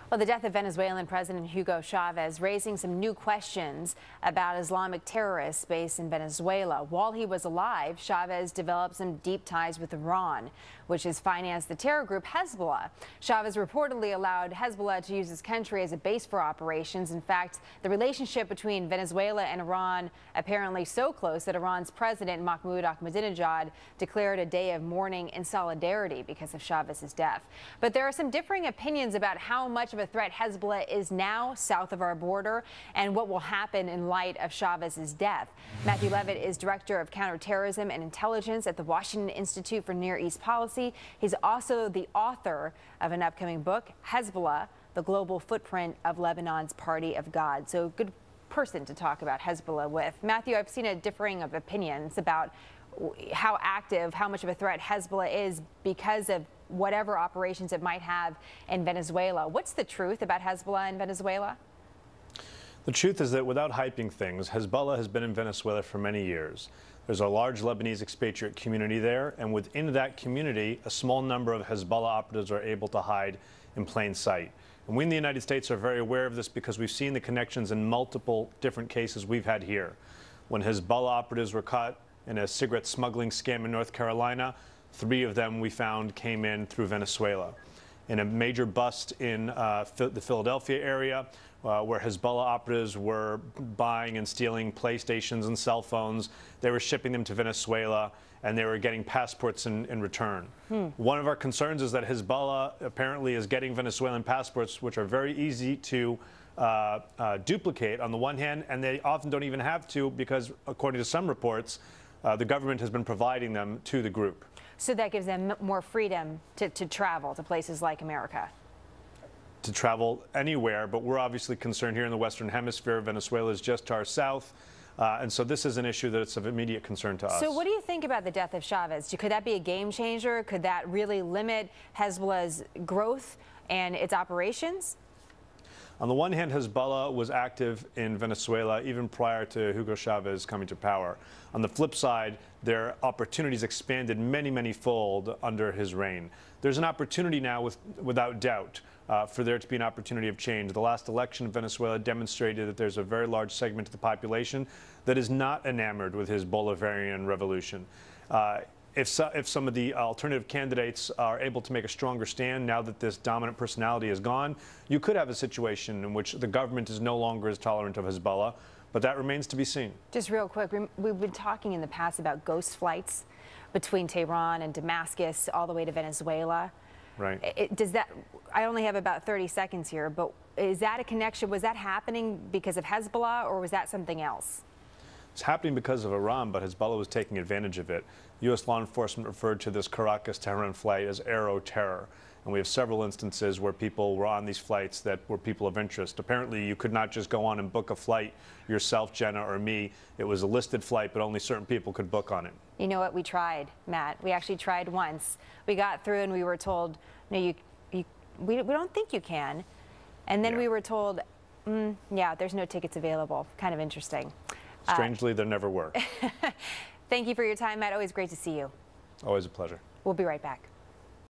Well, the death of Venezuelan President Hugo Chavez raising some new questions about Islamic terrorists based in Venezuela. While he was alive, Chavez developed some deep ties with Iran, which has financed the terror group Hezbollah. Chavez reportedly allowed Hezbollah to use his country as a base for operations. In fact, the relationship between Venezuela and Iran apparently so close that Iran's president Mahmoud Ahmadinejad declared a day of mourning in solidarity because of Chavez's death. But there are some differing opinions about how much of a threat Hezbollah is now south of our border and what will happen in light of Chavez's death. Matthew Levitt is director of counterterrorism and intelligence at the Washington Institute for Near East Policy. He's also the author of an upcoming book, Hezbollah, the Global Footprint of Lebanon's Party of God. So good person to talk about Hezbollah with. Matthew, I've seen a differing of opinions about how active, how much of a threat Hezbollah is because of whatever operations it might have in Venezuela. What's the truth about Hezbollah in Venezuela? The truth is that without hyping things, Hezbollah has been in Venezuela for many years. There's a large Lebanese expatriate community there, and within that community, a small number of Hezbollah operatives are able to hide in plain sight. And we in the United States are very aware of this because we've seen the connections in multiple different cases we've had here. When Hezbollah operatives were caught in a cigarette smuggling scam in North Carolina, 3 of them we found came in through Venezuela. In a major bust in the Philadelphia area, where Hezbollah operatives were buying and stealing PlayStations and cell phones, they were shipping them to Venezuela, and they were getting passports in return. One of our concerns is that Hezbollah apparently is getting Venezuelan passports, which are very easy to duplicate on the one hand, and they often don't even have to because, according to some reports, the government has been providing them to the group. So that gives them more freedom to travel to places like America. To travel anywhere, but we're obviously concerned here in the Western Hemisphere. Venezuela is just to our south, and so this is an issue that's of immediate concern to us. So what do you think about the death of Chavez? Could that be a game changer? Could that really limit Hezbollah's growth and its operations? On the one hand, Hezbollah was active in Venezuela even prior to Hugo Chavez coming to power. On the flip side, their opportunities expanded many fold under his reign. There's an opportunity now, without doubt, for there to be an opportunity of change. The last election in Venezuela demonstrated that there's a very large segment of the population that is not enamored with his Bolivarian revolution. If some of the alternative candidates are able to make a stronger stand now that this dominant personality is gone, you could have a situation in which the government is no longer as tolerant of Hezbollah, but that remains to be seen. Just real quick, we've been talking in the past about ghost flights between Tehran and Damascus all the way to Venezuela. Right. I only have about 30 seconds here, but is that a connection? Was that happening because of Hezbollah, or was that something else? It's happening because of Iran, but Hezbollah was taking advantage of it. U.S. law enforcement referred to this Caracas-Tehran flight as aero terror. And we have several instances where people were on these flights that were people of interest. Apparently, you could not just go on and book a flight yourself, Jenna, or me. It was a listed flight, but only certain people could book on it. You know what? We tried, Matt. We actually tried once. We got through and we were told, no, we don't think you can. And then we were told, yeah, there's no tickets available. Kind of interesting. Strangely, there never were. Thank you for your time, Matt. Always great to see you. Always a pleasure. We'll be right back.